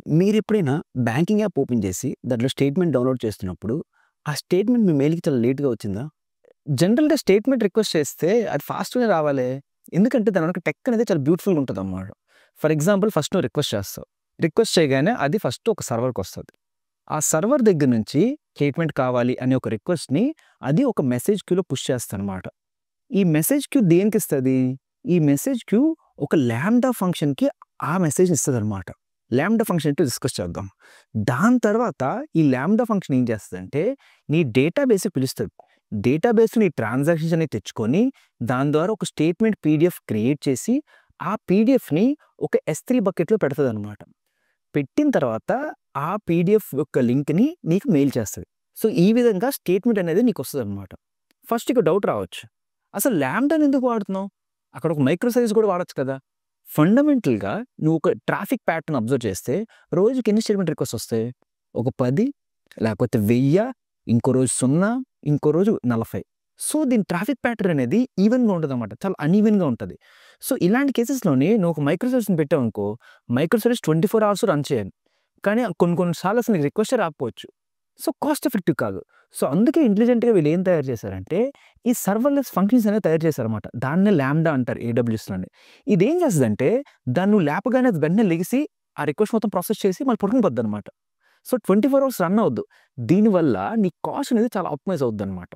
మీరెప్పుడైనా banking app open చేసి, దాంట్లో స్టేట్‌మెంట్ డౌన్‌లోడ్ చేస్తున్నప్పుడు, ఆ స్టేట్‌మెంట్ మీ మెయిల్‌కి చాలా లేట్‌గా వచ్చిందా? జనరల్‌గా స్టేట్‌మెంట్ రిక్వెస్ట్ చేస్తే అది ఫాస్ట్‌గానే రావాలే. ఎందుకంటే దాని వెనక టెక్ అనేది చాలా బ్యూటిఫుల్‌గా ఉంటదన్నమాట. ఫర్ ఎగ్జాంపుల్ ఫస్ట్ నువ్వు రిక్వెస్ట్ చేస్తావు. రిక్వెస్ట్ చేయగానే అది ఫస్ట్ ఒక సర్వర్‌కొస్తది. ఆ సర్వర్ దగ్గర నుంచి స్టేట్‌మెంట్ కావాలి అనే ఒక రిక్వెస్ట్‌ని అది ఒక మెసేజ్ క్యూలో పుష్ చేస్తదన్నమాట. ఈ మెసేజ్ క్యూ దేనికిస్తది? ఈ మెసేజ్ క్యూ ఒక లాంబ్డా ఫంక్షన్‌కి ఆ మెసేజ్‌ని ఇస్తదన్నమాట. లాంబ్డా ఫంక్షన్ ఏంటో డిస్కస్ చేద్దాం. దాని తర్వాత ఈ లాంబ్డా ఫంక్షన్ ఏం చేస్తదంటే, నీ డేటాబేస్‌కి పిలుస్తది. డేటాబేస్‌లో నీ ట్రాన్సాక్షన్స్ అనేవి తెచ్చుకొని, దాని ద్వారా ఒక స్టేట్‌మెంట్ పీడీఎఫ్ క్రియేట్ చేసి, ఆ పీడీఎఫ్‌ని ఒక ఎస్3 బకెట్‌లో పెడతదన్నమాట. పెట్టిన తర్వాత ఆ పీడీఎఫ్ యొక్క లింక్‌ని నీకు మెయిల్ చేస్తది. సో, ఈ విధంగా స్టేట్‌మెంట్ అనేది నీకొస్తదన్నమాట. ఫస్ట్ ఇక డౌట్ రావచ్చు. అసలు లాంబ్డాని ఎందుకు వాడుతున్నావు? అక్కడ ఒక మైక్రో సర్వీస్ కూడా వాడొచ్చు కదా! ఫండమెంటల్‌గా నువ్వు ఒక ట్రాఫిక్ ప్యాటర్న్ అబ్జర్వ్ చేస్తే రోజుకి ఎన్ని స్టేట్‌మెంట్ రిక్వెస్ట్స్ వస్తాయి? ఒక 10 లేకపోతే 1000 ఇంకో రోజు 0 ఇంకో రోజు 40. సో, దీని ట్రాఫిక్ ప్యాటర్న్ అనేది ఈవెన్‌గా ఉండదన్నమాట. చాలా అన్‌ఈవెన్‌గా ఉంటది. సో, ఇలాంటి కేసెస్‌లోని నువ్వు ఒక మైక్రో సర్వీస్‌ని పెట్టావనుకో, మైక్రో సర్వీస్ 24 అవర్స్ రన్ చేయాలి. కానీ కొన్ని కొన్ని సార్లు అసలు నీకు రిక్వెస్టే రాకపోవచ్చు. సో, కాస్ట్ ఎఫెక్టివ్ కాదు. సో, అందుకే ఇంటెలిజెంట్‌గా వీళ్ళు ఏం తయారు చేశారంటే, ఈ సర్వర్‌లెస్ ఫంక్షన్స్ అనేవి తయారు చేశారన్నమాట. దాన్నే లాంబ్డా అంటారు ఏడబ్ల్యూఎస్‌లోని. ఇదేం చేస్తదంటే, దాన్ని నువ్వు లేపగానే అది వెంటనే లెగిసి, ఆ రిక్వెస్ట్ మొత్తం ప్రాసెస్ చేసి మళ్ళీ పడుకొని పోద్దన్నమాట. సో, 24 అవర్స్ రన్ అవ్వద్దు. దీనివల్ల నీ కాస్ట్ అనేది చాలా ఆప్టిమైజ్ అవుద్దన్నమాట.